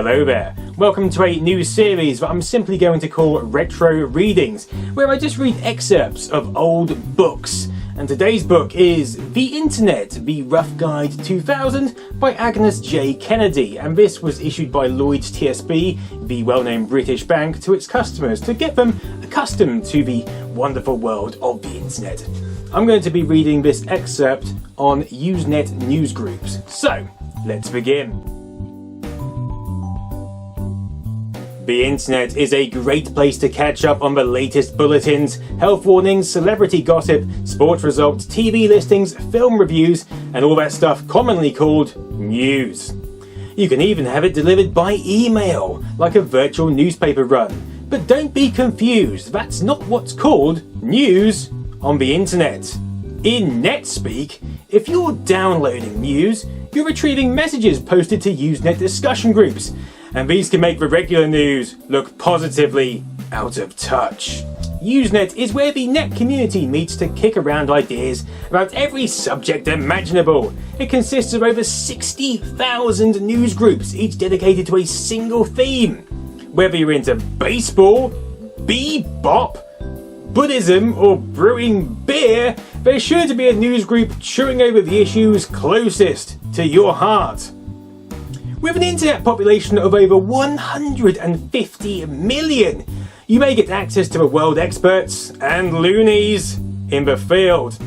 Hello there, welcome to a new series that I'm simply going to call Retro Readings, where I just read excerpts of old books. And today's book is The Internet, The Rough Guide 2000 by Angus J. and this was issued by Lloyds TSB, the well-known British bank, to its customers to get them accustomed to the wonderful world of the Internet. I'm going to be reading this excerpt on Usenet News Groups. So, let's begin. The Internet is a great place to catch up on the latest bulletins, health warnings, celebrity gossip, sports results, TV listings, film reviews, and all that stuff commonly called news. You can even have it delivered by email, like a virtual newspaper run. But don't be confused, that's not what's called news on the Internet. In NetSpeak, if you're downloading news, you're retrieving messages posted to Usenet discussion groups, and these can make the regular news look positively out of touch. Usenet is where the net community meets to kick around ideas about every subject imaginable. It consists of over 60,000 news groups, each dedicated to a single theme. Whether you're into baseball, bebop, Buddhism, or brewing beer, there's sure to be a news group chewing over the issues closest to your heart. With an internet population of over 150 million, you may get access to the world experts and loonies in the field.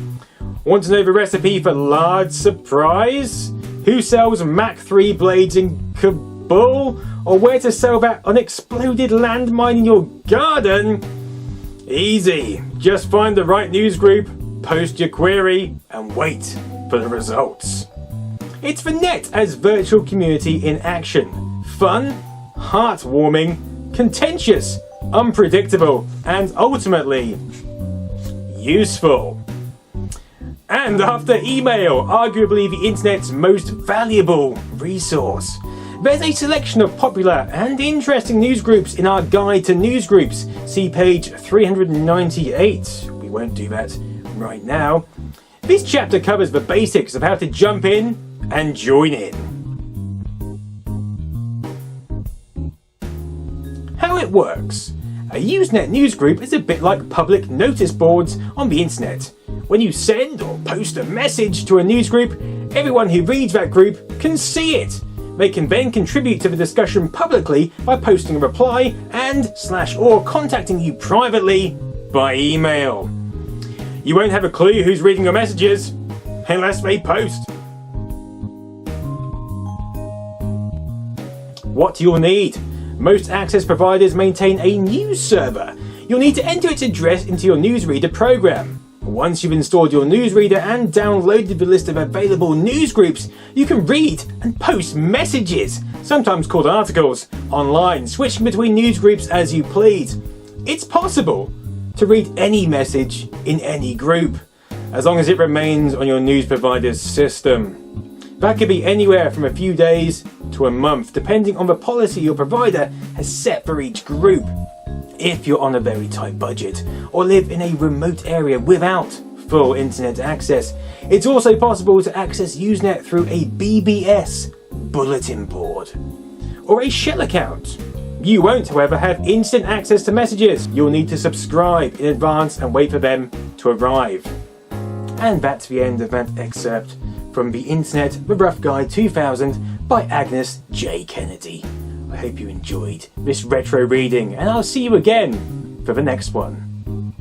Want to know the recipe for large surprise? Who sells Mach 3 blades in Kabul? Or where to sell that unexploded landmine in your garden? Easy. Just find the right news group, post your query, and wait for the results. It's the net as virtual community in action. Fun, heartwarming, contentious, unpredictable, and ultimately useful. And after email, arguably the internet's most valuable resource, there's a selection of popular and interesting news groups in our guide to news groups. See page 398. We won't do that right now. This chapter covers the basics of how to jump in and join in. How it works. A Usenet news group is a bit like public notice boards on the internet. When you send or post a message to a news group, everyone who reads that group can see it. They can then contribute to the discussion publicly by posting a reply and/or contacting you privately by email. You won't have a clue who's reading your messages unless they post. What you'll need. Most access providers maintain a news server. You'll need to enter its address into your newsreader program. Once you've installed your newsreader and downloaded the list of available news groups, you can read and post messages, sometimes called articles, online, switching between news groups as you please. It's possible to read any message in any group, as long as it remains on your news provider's system. That could be anywhere from a few days to a month, depending on the policy your provider has set for each group. If you're on a very tight budget or live in a remote area without full internet access, it's also possible to access Usenet through a BBS bulletin board or a shell account. You won't, however, have instant access to messages. You'll need to subscribe in advance and wait for them to arrive. And that's the end of that excerpt from The Internet, The Rough Guide 2000 by Angus J. I hope you enjoyed this retro reading, and I'll see you again for the next one.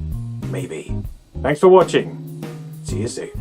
Maybe. Thanks for watching. See you soon.